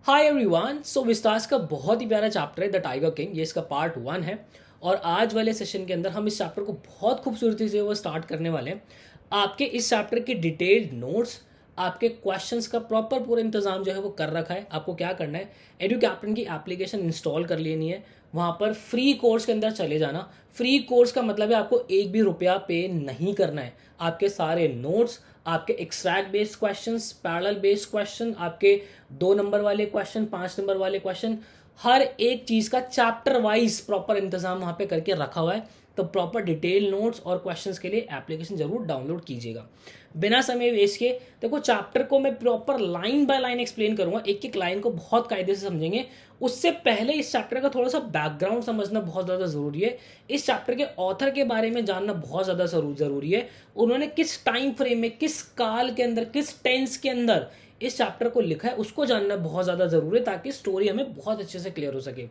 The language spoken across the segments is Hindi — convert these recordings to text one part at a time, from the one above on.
Hi everyone. सो विस्तास का बहुत ही प्यारा चैप्टर है द टाइगर किंग। ये इसका पार्ट 1 है और आज वाले सेशन के अंदर हम इस चैप्टर को बहुत खूबसूरती से वो स्टार्ट करने वाले हैं। आपके इस चैप्टर के डिटेल्ड नोट्स, आपके क्वेश्चंस का प्रॉपर पूरा इंतजाम जो है वो कर रखा है। आपको क्या करना है, एडू कैप्टन की एप्लीकेशन इंस्टॉल कर लेनी है, वहाँ पर फ्री कोर्स के अंदर चले जाना। फ्री कोर्स का मतलब है आपको एक भी रुपया पे नहीं करना है। आपके सारे नोट्स, आपके extract based questions, parallel based question, आपके 2 नंबर वाले क्वेश्चन, 5 नंबर वाले क्वेश्चन, हर एक चीज़ का चैप्टर वाइज प्रॉपर इंतजाम वहाँ पे करके रखा हुआ है। तो प्रॉपर डिटेल नोट्स और क्वेश्चंस के लिए एप्लीकेशन जरूर डाउनलोड कीजिएगा। बिना समय वेस्ट किए देखो, चैप्टर को मैं proper line by line explain करूंगा, एक एक लाइन को बहुत कायदे से समझेंगे। उससे पहले इस चैप्टर का थोड़ा सा बैकग्राउंड समझना बहुत ज़्यादा ज़रूरी है। इस चैप्टर के ऑथर के बारे में जानना बहुत ज़्यादा ज़रूरी है। उन्होंने किस टाइम फ्रेम में, किस काल के अंदर, किस टेंस के अंदर इस चैप्टर को लिखा है, उसको जानना बहुत ज़्यादा ज़रूरी है ताकि स्टोरी हमें बहुत अच्छे से क्लियर हो सके।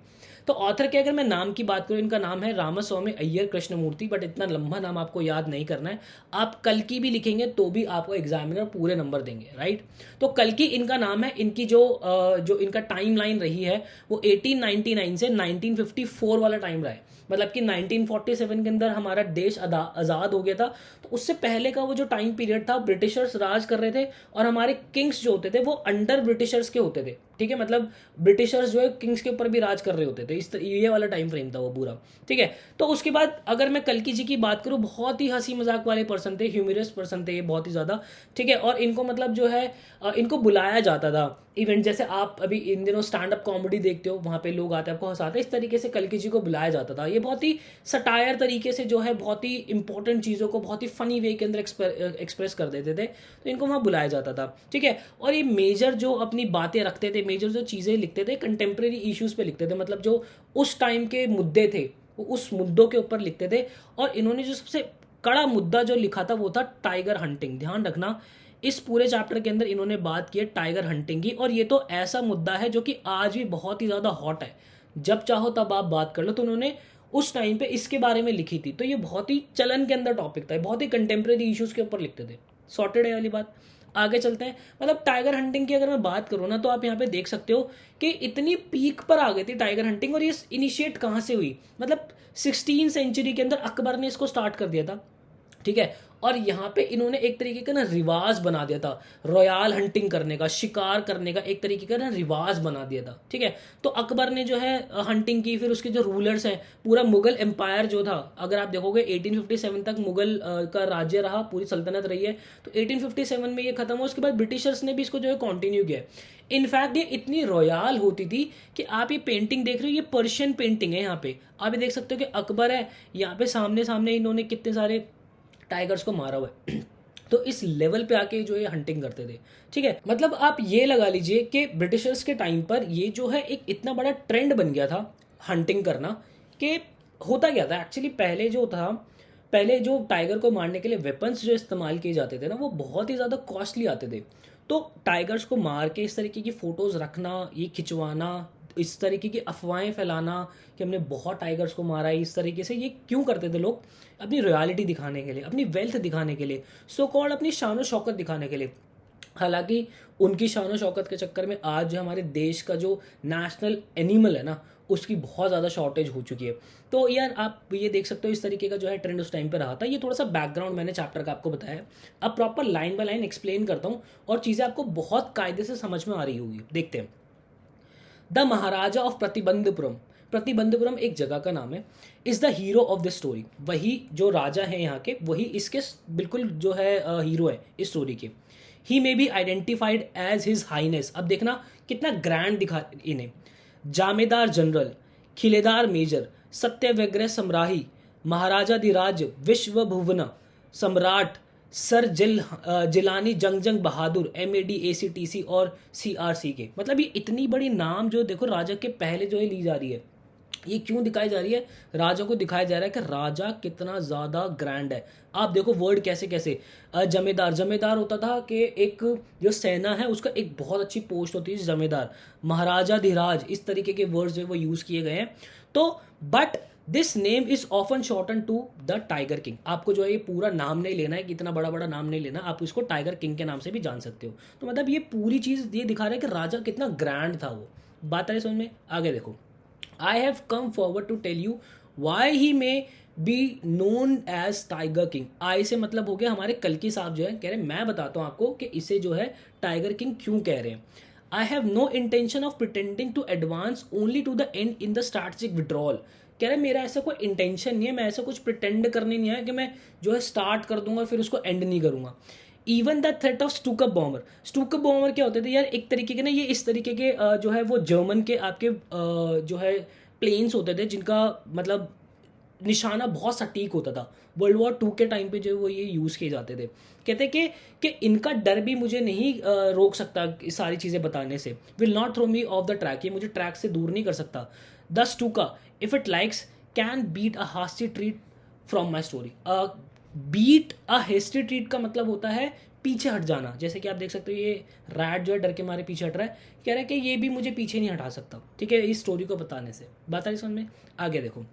तो ऑथर के अगर मैं नाम की बात करूँ, इनका नाम है रामास्वामी अय्यर कृष्णमूर्ति, बट इतना लंबा नाम आपको याद नहीं करना है। आप कल की भी लिखेंगे तो भी आपको एग्जामिनर पूरे नंबर देंगे, राइट। तो कल की इनका नाम है। इनकी जो इनका टाइम लाइन रही है वो 1899 से 1954 वाला टाइम रहा है। मतलब कि 1947 के अंदर हमारा देश आज़ाद हो गया था। तो उससे पहले का वो जो टाइम पीरियड था, ब्रिटिशर्स राज कर रहे थे और हमारे किंग्स जो होते थे वो अंडर ब्रिटिशर्स के होते थे। ठीक है, मतलब ब्रिटिशर्स जो है किंग्स के ऊपर भी राज कर रहे होते थे। ये वाला टाइम फ्रेम था वो पूरा। ठीक है, तो उसके बाद अगर मैं कल्कि जी की बात करूँ, बहुत ही हंसी मजाक वाले पर्सन थे, ह्यूमरस पर्सन थे ये बहुत ही ज़्यादा। ठीक है, और इनको मतलब जो है इनको बुलाया जाता था इवेंट, जैसे आप अभी इन दिनों स्टैंड अप कॉमेडी देखते हो, वहाँ पे लोग आते हैं आपको हंसाते हैं, इस तरीके से कल्कि जी को बुलाया जाता था। ये बहुत ही सटायर तरीके से जो है बहुत ही इंपॉर्टेंट चीज़ों को बहुत ही फनी वे के अंदर एक्सप्रेस कर देते थे। तो इनको वहाँ बुलाया जाता था। ठीक है, और ये मेजर जो अपनी बातें रखते थे, मेजर जो चीज़ें लिखते थे, कंटेम्प्रेरी इश्यूज़ पे लिखते थे। मतलब जो उस टाइम के मुद्दे थे वो उस मुद्दों के ऊपर लिखते थे। और इन्होंने जो सबसे कड़ा मुद्दा जो लिखा था वो था टाइगर हंटिंग। ध्यान रखना, इस पूरे चैप्टर के अंदर इन्होंने बात की है टाइगर हंटिंग की, और ये तो ऐसा मुद्दा है जो कि आज भी बहुत ही ज़्यादा हॉट है। जब चाहो तब आप बात कर लो। तो उन्होंने उस टाइम पे इसके बारे में लिखी थी, तो ये बहुत ही चलन के अंदर टॉपिक था, बहुत ही कंटेम्प्रेरी इश्यूज के ऊपर लिखते थे। सॉर्टेड है वाली बात। आगे चलते हैं। मतलब टाइगर हंटिंग की अगर मैं बात करूँ ना, तो आप यहाँ पे देख सकते हो कि इतनी पीक पर आ गई थी टाइगर हंटिंग। और ये इनिशिएट कहाँ से हुई, मतलब 16वीं सेंचुरी के अंदर अकबर ने इसको स्टार्ट कर दिया था। ठीक है, और यहाँ पे इन्होंने एक तरीके का ना रिवाज बना दिया था, रॉयल हंटिंग करने का, शिकार करने का एक तरीके का ना रिवाज बना दिया था। ठीक है, तो अकबर ने जो है हंटिंग की। फिर उसके जो रूलर्स हैं, पूरा मुगल एम्पायर जो था, अगर आप देखोगे 1857 तक मुगल का राज्य रहा, पूरी सल्तनत रही है। तो 1857 में ये खत्म हुआ। उसके बाद ब्रिटिशर्स ने भी इसको जो है कंटिन्यू किया। इनफैक्ट ये इतनी रॉयल होती थी कि आप ये पेंटिंग देख रहे हो, ये पर्शियन पेंटिंग है। यहाँ पे आप ये देख सकते हो कि अकबर है, यहाँ पे सामने सामने इन्होंने कितने सारे टाइगर्स को मारा हुआ है। तो इस लेवल पे आके जो ये हंटिंग करते थे। ठीक है, मतलब आप ये लगा लीजिए कि ब्रिटिशर्स के टाइम पर ये जो है एक इतना बड़ा ट्रेंड बन गया था हंटिंग करना। कि होता क्या था एक्चुअली, पहले जो था, पहले जो टाइगर को मारने के लिए वेपन्स जो इस्तेमाल किए जाते थे ना, वो बहुत ही ज़्यादा कॉस्टली आते थे। तो टाइगर्स को मार के इस तरीके की फ़ोटोज़ रखना, ये खिंचवाना, इस तरीके की अफवाहें फैलाना कि हमने बहुत टाइगर्स को मारा है, इस तरीके से ये क्यों करते थे लोग? अपनी रॉयलिटी दिखाने के लिए, अपनी वेल्थ दिखाने के लिए, सो कॉल्ड अपनी शान शौकत दिखाने के लिए। हालांकि उनकी शान शौकत के चक्कर में आज जो हमारे देश का जो नेशनल एनिमल है ना, उसकी बहुत ज़्यादा शॉर्टेज हो चुकी है। तो यार आप ये देख सकते हो इस तरीके का जो है ट्रेंड उस टाइम पे रहा था। ये थोड़ा सा बैकग्राउंड मैंने चैप्टर का आपको बताया। अब proper line by line explain करता हूँ और चीज़ें आपको बहुत कायदे से समझ में आ रही होगी। देखते हैं। The Maharaja of Pratibandapuram, Pratibandapuram एक जगह का नाम है, is the hero of the story. वही जो राजा है यहाँ के, वही इसके बिल्कुल जो है हीरो है इस स्टोरी के। He may be identified as his highness. अब देखना कितना ग्रैंड दिखा इन्हें। जामेदार जनरल, खिलेदार मेजर, सत्यव्यग्रह सम्राही, महाराजा धीराज विश्व भुवन सम्राट, सर जिलानी जंग जंग बहादुर, MAD ACTC और CRC के। मतलब ये इतनी बड़ी नाम जो देखो राजा के पहले जो है ली जा रही है। ये क्यों दिखाई जा रही है? राजा को दिखाया जा रहा है कि राजा कितना ज़्यादा ग्रैंड है। आप देखो वर्ड कैसे कैसे। जमेदार, जमेदार होता था कि एक जो सेना है उसका एक बहुत अच्छी पोस्ट होती है जमेदार। महाराजा धीराज, इस तरीके के वर्ड्स जो है वो यूज़ किए गए हैं। तो but this name is often shorten to the tiger king. आपको जो है ये पूरा नाम नहीं लेना है, कि इतना बड़ा बड़ा नाम नहीं लेना, आप इसको टाइगर किंग के नाम से भी जान सकते हो। तो मतलब ये पूरी चीज़ ये दिखा रहा है कि राजा कितना ग्रैंड था वो। बात आ रही समझ में? आगे देखो, I have come forward to tell you why he may be known as tiger king. I say मतलब हो गया हमारे कल्कि साहब जो है, कह रहे मैं बताता हूँ आपको कि इसे जो है टाइगर किंग क्यों कह रहे हैं। I have no intention of pretending to advance only to the end in the strategic withdrawal. कह रहे मेरा ऐसा कोई इंटेंशन नहीं है, मैं ऐसा कुछ प्रिटेंड करने नहीं आया कि मैं जो है स्टार्ट कर दूंगा फिर उसको एंड नहीं करूंगा। Even the threat of Stuka bomber. Stuka bomber क्या होते थे यार, एक तरीके के ना ये इस तरीके के जो है वो जर्मन के आपके जो है प्लेन्स होते थे जिनका मतलब निशाना बहुत सटीक होता था। वर्ल्ड वॉर 2 के टाइम पे जो वो ये यूज़ किए जाते थे। कहते कि इनका डर भी मुझे नहीं रोक सकता सारी चीज़ें बताने से। Will not throw me off the track, ये मुझे ट्रैक से दूर नहीं कर सकता। The Stuka if it likes can beat a hasty treat from my story. Beat a hasty treat का मतलब होता है पीछे हट जाना। जैसे कि आप देख सकते हो ये रैट जो है डर के मारे पीछे हट रहा है, कह रहा है कि ये भी मुझे पीछे नहीं हटा सकता। ठीक है, इस स्टोरी को बताने से। बात आ रही समझ में? आगे देखो,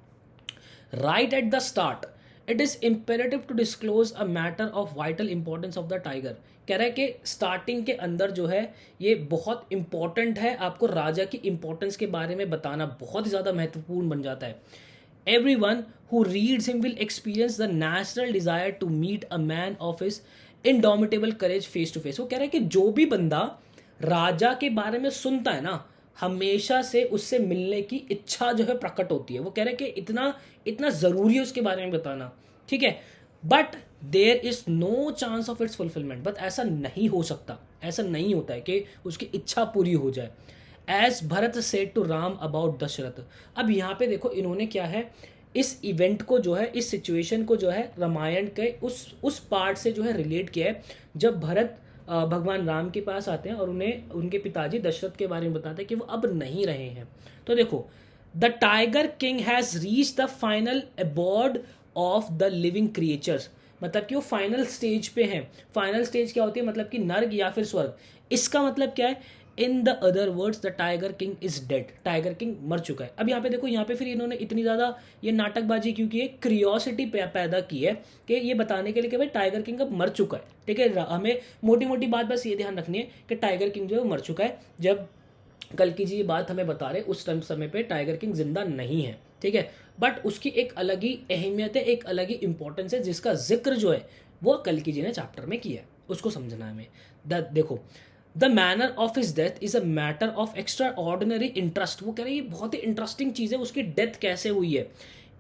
right at the start it is imperative to disclose a matter of vital importance of the tiger। कह रहा है कि स्टार्टिंग के अंदर जो है ये बहुत इंपॉर्टेंट है, आपको राजा की इंपॉर्टेंस के बारे में बताना बहुत ज़्यादा महत्वपूर्ण बन जाता है। Everyone who reads him will experience the natural desire to meet a man of his indomitable courage face to face। वो कह रहा है कि जो भी बंदा राजा के बारे में सुनता है ना, हमेशा से उससे मिलने की इच्छा जो है प्रकट होती है। वो कह रहे हैं कि इतना इतना ज़रूरी है उसके बारे में बताना। ठीक है, but there is no chance of its fulfilment. But ऐसा नहीं हो सकता, ऐसा नहीं होता है कि उसकी इच्छा पूरी हो जाए। As Bharat said to Ram about Dashrath. अब यहाँ पे देखो इन्होंने क्या है, इस इवेंट को जो है, इस सिचुएशन को जो है रामायण के उस पार्ट से जो है रिलेट किया है जब भरत भगवान राम के पास आते हैं और उन्हें उनके पिताजी दशरथ के बारे में बताते हैं कि वो अब नहीं रहे हैं। तो देखो, the tiger king has reach the final abode of the living creatures. मतलब कि वो फाइनल स्टेज पे हैं। फाइनल स्टेज क्या होती है, मतलब कि नर्क या फिर स्वर्ग। इसका मतलब क्या है, in the other words the tiger king is dead. Tiger king मर चुका है। अब यहाँ पे देखो, यहाँ पे फिर इन्होंने इतनी ज़्यादा ये नाटकबाजी क्यों की है, क्रियोसिटी पैदा की है कि ये बताने के लिए कि भाई टाइगर किंग अब मर चुका है। ठीक है, हमें मोटी मोटी बात बस ये ध्यान रखनी है कि टाइगर किंग जो है मर चुका है। जब कल्कि जी ये बात हमें बता रहे उस टाइम समय पे टाइगर किंग जिंदा नहीं है। ठीक है, बट उसकी एक अलग ही अहमियत है, एक अलग ही इंपॉर्टेंस है जिसका जिक्र जो है वो कल्कि जी ने चैप्टर में किया है। उसको समझना है हमें। देखो, the manner of his death is a matter of extra ordinary interest. वो कह रहे हैं ये बहुत ही इंटरेस्टिंग चीज़ है, उसकी डेथ कैसे हुई है।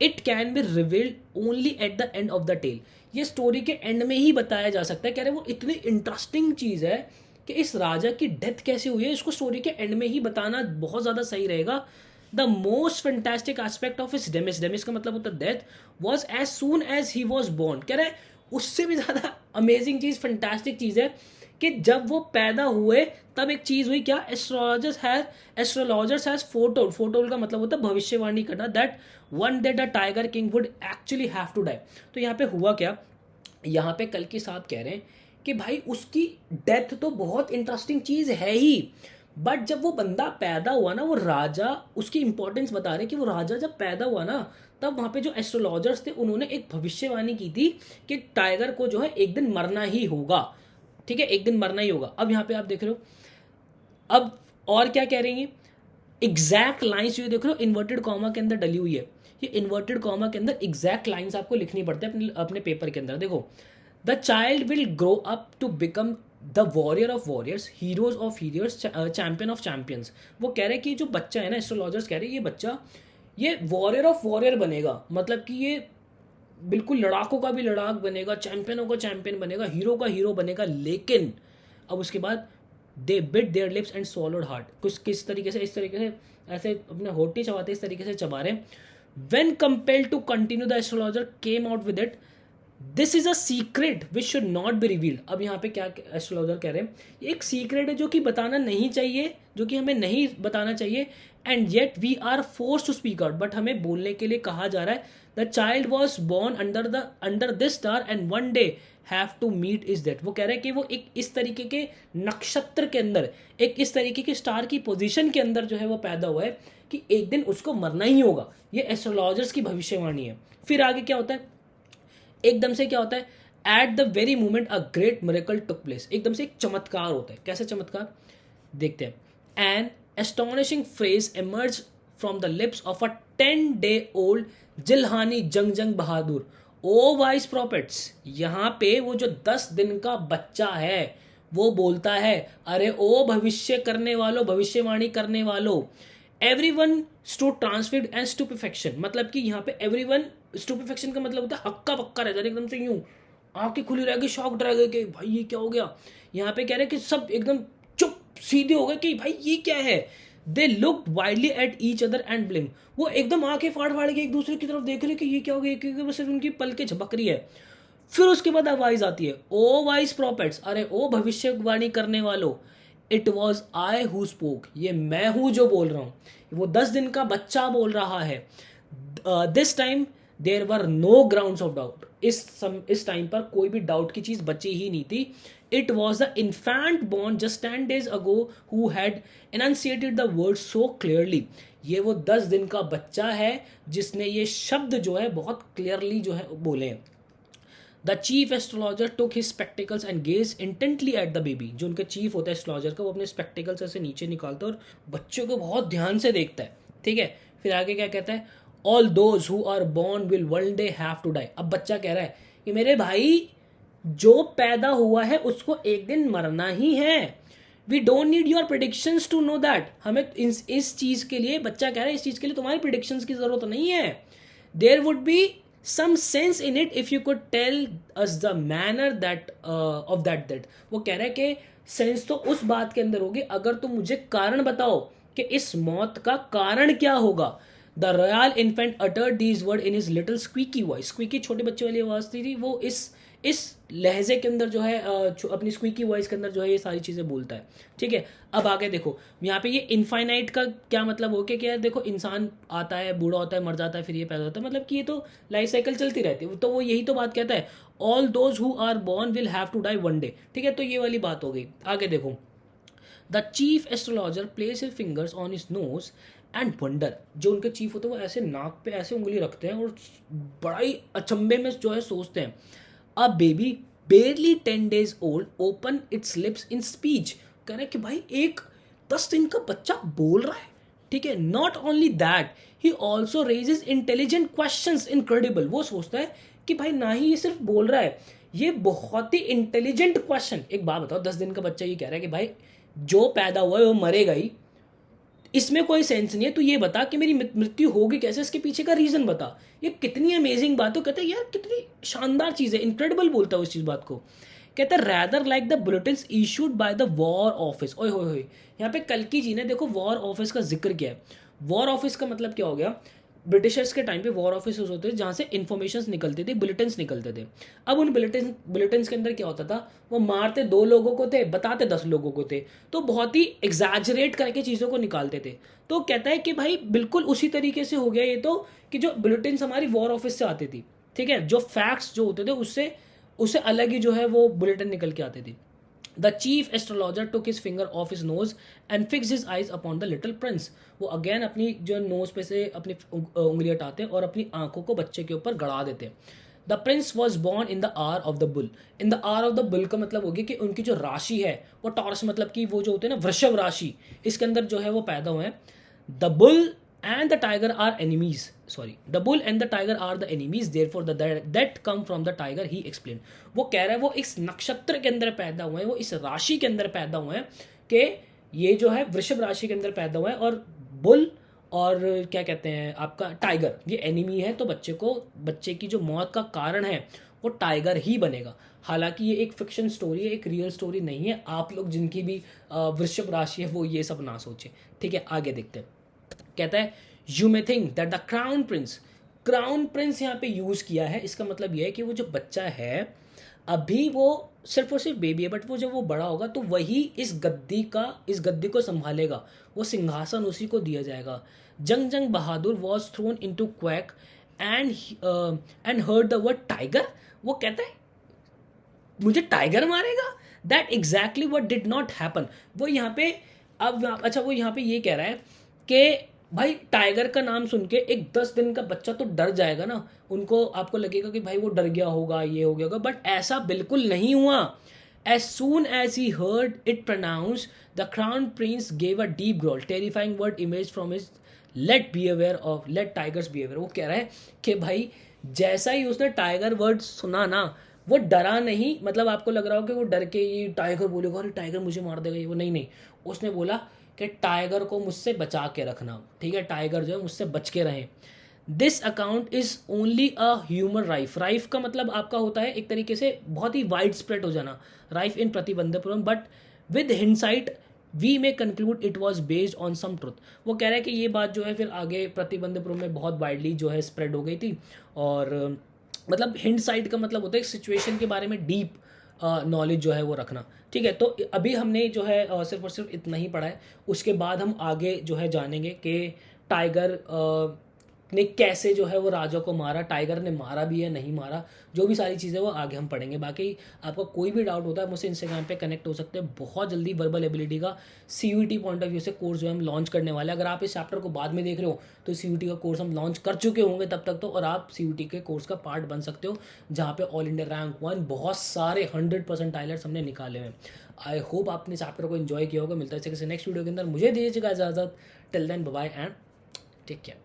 It can be revealed only at the end of the tale. ये स्टोरी के एंड में ही बताया जा सकता है। कह रहे वो इतनी इंटरेस्टिंग चीज़ है कि इस राजा की डेथ कैसे हुई है इसको स्टोरी के एंड में ही बताना बहुत ज़्यादा सही रहेगा। The most fantastic aspect of his demise, demise का मतलब होता है death, was as soon as he was born. कह रहे उससे भी ज़्यादा अमेजिंग चीज़, फैंटास्टिक चीज़ है कि जब वो पैदा हुए तब एक चीज़ हुई क्या, एस्ट्रोलॉजर्स हैज फोटोल्ड। फोटोल्ड का मतलब होता है भविष्यवाणी करना, that one day the tiger king would actually have to die. तो यहाँ पे हुआ क्या, यहाँ पे कल के साहब कह रहे हैं कि भाई उसकी डेथ तो बहुत इंटरेस्टिंग चीज़ है ही, बट जब वो बंदा पैदा हुआ ना, वो राजा, उसकी इंपॉर्टेंस बता रहे कि वो राजा जब पैदा हुआ ना तब वहाँ पे जो एस्ट्रोलॉजर्स थे उन्होंने एक भविष्यवाणी की थी कि टाइगर को जो है एक दिन मरना ही होगा। ठीक है, एक दिन मरना ही होगा। अब यहाँ पे आप देख रहे हो, अब और क्या कह रही है, एग्जैक्ट लाइन्स जो देख रहे हो इन्वर्टेड कॉमा के अंदर डली हुई है। ये इन्वर्टेड कॉमा के अंदर एग्जैक्ट लाइन्स आपको लिखनी पड़ती है अपने पेपर के अंदर। देखो, the child will grow up to become the warrior of warriors, heroes of heroes, champion of champions. वो कह रहे हैं कि जो बच्चा है ना, एस्ट्रोलॉजर्स कह रहे हैं ये बच्चा ये वॉरियर ऑफ वॉरियर बनेगा। मतलब कि ये बिल्कुल लड़ाकों का भी लड़ाक बनेगा, चैंपियनों का चैंपियन बनेगा, हीरो का हीरो बनेगा। लेकिन अब उसके बाद they bit their lips and swallowed heart. कुछ किस तरीके से, इस तरीके से ऐसे अपने होठ चबाते, इस तरीके से चबा रहे। When compelled to continue the astrologer came out with it this is a secret which should not be revealed. अब यहाँ पे क्या एस्ट्रोलॉजर कह रहे हैं, ये एक सीक्रेट है जो कि बताना नहीं चाहिए, जो कि हमें नहीं बताना चाहिए, and yet we are force to speak out, but हमें बोलने के लिए कहा जा रहा है। The child was born under this star and one day have to meet is that. वो कह रहे हैं कि वो एक इस तरीके के नक्षत्र के अंदर, एक इस तरीके के स्टार की पोजीशन के अंदर जो है वो पैदा हुआ है कि एक दिन उसको मरना ही होगा। ये एस्ट्रोलॉजर्स की भविष्यवाणी है। फिर आगे क्या होता है, एकदम से क्या होता है, at the very moment a great miracle took place. एकदम से एक चमत्कार होता है। कैसे चमत्कार, देखते हैं। An astonishing phrase emerge from the lips of a 10-day old जिलहानी जंग जंग बहादुर। ओ वाइस प्रॉफिट्स, यहाँ पे वो जो 10 दिन का बच्चा है वो बोलता है, अरे ओ भविष्य करने वालों, भविष्यवाणी करने वालों। एवरीवन स्टूड ट्रांसफिक्स्ड एंड स्टुपेफेक्शन, मतलब कि यहाँ पे एवरीवन, स्टुपेफेक्शन का मतलब होता है हक्का बक्का रह जाए, एकदम से यूं आंखें खुली रह गई, शॉक रह गए कि भाई ये क्या हो गया। यहाँ पे कह रहे हैं कि सब एकदम चुप सीधे हो गए कि भाई ये क्या है। They looked widely at each other and blink, वो एकदम आंखें फाड़ फाड़ के एक दूसरे की तरफ देख रहे कि ये क्या हो गया, क्योंकि बस सिर्फ उनकी पलकें झपक रही है। फिर उसके बाद आवाज आती है, ओ वाइस प्रॉफिट्स, अरे ओ भविष्यवाणी करने वालों, it was I who spoke, ये मैं हूं जो बोल रहा हूं। वो 10 दिन का बच्चा बोल रहा है। This time there were no ground of doubt, इस टाइम पर कोई भी डाउट की चीज बची ही नहीं थी। It was the infant born just 10 days ago who had enunciated the word so clearly. ये वो 10 दिन का बच्चा है जिसने ये शब्द जो है बहुत क्लियरली जो है बोले हैं। The chief astrologer took his spectacles and gauge intently at the baby. जो उनका चीफ होता है एस्ट्रोलॉजर का, वो अपने स्पेक्टिकल्स ऐसे नीचे निकालता है और बच्चों को बहुत ध्यान से देखता है। ठीक है, फिर आगे क्या कहता है, all those who are born will one day have to die. अब बच्चा कह रहा है कि मेरे भाई जो पैदा हुआ है उसको एक दिन मरना ही है। We don't need your predictions to know that. हमें इस चीज के लिए, बच्चा कह रहा है इस चीज के लिए तुम्हारी प्रिडिक्शंस की जरूरत नहीं है। There would be some sense in it if you could tell us the manner that of that। वो कह रहा है कि सेंस तो उस बात के अंदर होगी अगर तुम मुझे कारण बताओ कि इस मौत का कारण क्या होगा। The royal infant uttered these word in his little squeaky voice. Squeaky छोटे बच्चे वाली आवाज थी वो इस लहजे के अंदर जो है अपनी स्क्वीकी वॉइस के अंदर जो है ये सारी चीजें बोलता है। ठीक है, अब आगे देखो यहाँ पे ये इनफाइनाइट का क्या मतलब हो के क्या है, देखो इंसान आता है, बूढ़ा होता है, मर जाता है, फिर ये पैदा होता है, मतलब कि ये तो लाइफ साइकिल चलती रहती है। तो वो यही तो बात कहता है, all those who are born will have to die one day. ठीक है, तो ये वाली बात हो गई। आगे देखो, the chief astrologer place his fingers on his nose and wonder. जो उनके चीफ होते हैं वो ऐसे नाक पे ऐसे उंगली रखते हैं और बड़ा ही अचंभे में जो है सोचते हैं। A baby barely 10 days old open it's lips in speech. कह रहे हैं कि भाई एक 10 दिन का बच्चा बोल रहा है। ठीक है, not only that he also raises intelligent question incredible. वो सोचता है कि भाई ना ही ये सिर्फ बोल रहा है, ये बहुत ही इंटेलिजेंट क्वेश्चन। एक बात बताओ, 10 दिन का बच्चा ये कह रहा है कि भाई जो पैदा हुआ है वो मरेगा ही, इसमें कोई सेंस नहीं है, तो ये बता कि मेरी मृत्यु होगी कैसे, इसके पीछे का रीजन बता। ये कितनी अमेजिंग बात हो। कहते हैं यार कितनी शानदार चीज है, इनक्रेडिबल बोलता है उस चीज बात को। कहता है rather like the bulletins issued by the war office. ओए होए होए, यहाँ पे कल्कि जी ने देखो वॉर ऑफिस का जिक्र किया है। वॉर ऑफिस का मतलब क्या हो गया, ब्रिटिशर्स के टाइम पे वॉर ऑफिस होते थे जहाँ से इन्फॉर्मेशन निकलते थे, बुलेटिन्स निकलते थे। अब उन बुलेटिन्स के अंदर क्या होता था, वो मारते 2 लोगों को थे, बताते 10 लोगों को थे, तो बहुत ही एग्जैजरेट करके चीज़ों को निकालते थे। तो कहता है कि भाई बिल्कुल उसी तरीके से हो गया ये तो, कि जो बुलेटिन्स हमारी वॉर ऑफिस से आती थी, ठीक है, जो फैक्ट्स जो होते थे उससे उससे अलग ही जो है वो बुलेटिन निकल के आते थे। The chief astrologer took his finger of his nose and fix his eyes upon the little Prince. वो अगेन अपनी जो नोज पे से अपनी उंगली हटाते हैं और अपनी आंखों को बच्चे के ऊपर गड़ा देते हैं। The prince was born in the hour of the bull. In the hour of the bull का मतलब हो गया कि उनकी जो राशि है वो टॉरस, मतलब कि वो जो होते हैं ना वृषभ राशि, इसके अंदर जो है वो पैदा हुए हैं। The bull and the tiger are enemies, sorry, the bull and the tiger are the enemies, therefore that come from the tiger, he explained। वो कह रहा है वो इस नक्षत्र के अंदर पैदा हुए हैं, वो इस राशि के अंदर पैदा हुए हैं कि ये जो है वृषभ राशि के अंदर पैदा हुआ है, और बुल और क्या कहते हैं आपका टाइगर, ये एनिमी है। तो बच्चे की जो मौत का कारण है वो टाइगर ही बनेगा। हालांकि ये एक फिक्शन स्टोरी है, एक रियल स्टोरी नहीं है। आप लोग जिनकी भी वृषभ राशि है वो ये सब ना सोचे। ठीक है, आगे देखते हैं। कहता है you may think that the crown Prince, crown Prince यहाँ पे यूज़ किया है। इसका मतलब ये है कि वो जो बच्चा है अभी वो सिर्फ और सिर्फ बेबी है, बट वो जब वो बड़ा होगा तो वही इस गद्दी को संभालेगा, वो सिंहासन उसी को दिया जाएगा। Jung Jung Bahadur was thrown in to quake and and heard the word tiger. वो कहता है मुझे टाइगर मारेगा। That exactly what did not happen. वो यहाँ पे अच्छा वो यहाँ पे ये कह रहा है कि भाई टाइगर का नाम सुन के एक 10 दिन का बच्चा तो डर जाएगा ना, उनको आपको लगेगा कि भाई वो डर गया होगा, ये हो गया होगा, बट ऐसा बिल्कुल नहीं हुआ। As soon as he heard it pronounce the crown prince gave a deep growl terrifying word image from his late tiger's behaviour. वो कह रहा है कि भाई जैसा ही उसने टाइगर वर्ड सुना ना, वो डरा नहीं, मतलब आपको लग रहा हो कि वो डर के ये टाइगर बोलेगा अरे टाइगर मुझे मार देगा, ये वो नहीं नहीं। उसने बोला कि टाइगर को मुझसे बचा के रखना, ठीक है, टाइगर जो है मुझसे बच के रहे। This account is only a humour rife. Rife का मतलब आपका होता है एक तरीके से बहुत ही वाइड स्प्रेड हो जाना, राइफ इन प्रतिबंधपुरम, but with hindsight we may conclude it was based on some truth. वो कह रहा है कि ये बात जो है फिर आगे प्रतिबंधपुरम में बहुत वाइडली जो है स्प्रेड हो गई थी, और मतलब हिंड साइड का मतलब होता है सिचुएशन के बारे में डीप नॉलेज जो है वो रखना, ठीक है। तो अभी हमने जो है सिर्फ और सिर्फ इतना ही पढ़ा है। उसके बाद हम आगे जो है जानेंगे कि टाइगर ने कैसे जो है वो राजा को मारा, टाइगर ने मारा भी है नहीं मारा, जो भी सारी चीज़ें वो आगे हम पढ़ेंगे। बाकी आपका कोई भी डाउट होता है मुझसे इंस्टाग्राम पे कनेक्ट हो सकते हैं। बहुत जल्दी वर्बल एबिलिटी का CUET पॉइंट ऑफ व्यू से कोर्स जो है हम लॉन्च करने वाले हैं। अगर आप इस चैप्टर को बाद में देख रहे हो तो CUET का कोर्स हम लॉन्च कर चुके होंगे तब तक तो, और आप CUET के कोर्स का पार्ट बन सकते हो, जहाँ पे ऑल इंडिया रैंक 1 बहुत सारे 100% आइलर्स हमने निकाले हुए हैं। आई होप आपने चैप्टर को एंजॉय किया होगा। मिलता है किसी नेक्स्ट वीडियो के अंदर, मुझे दीजिएगा इजाज़त। Till then bye bye and take care.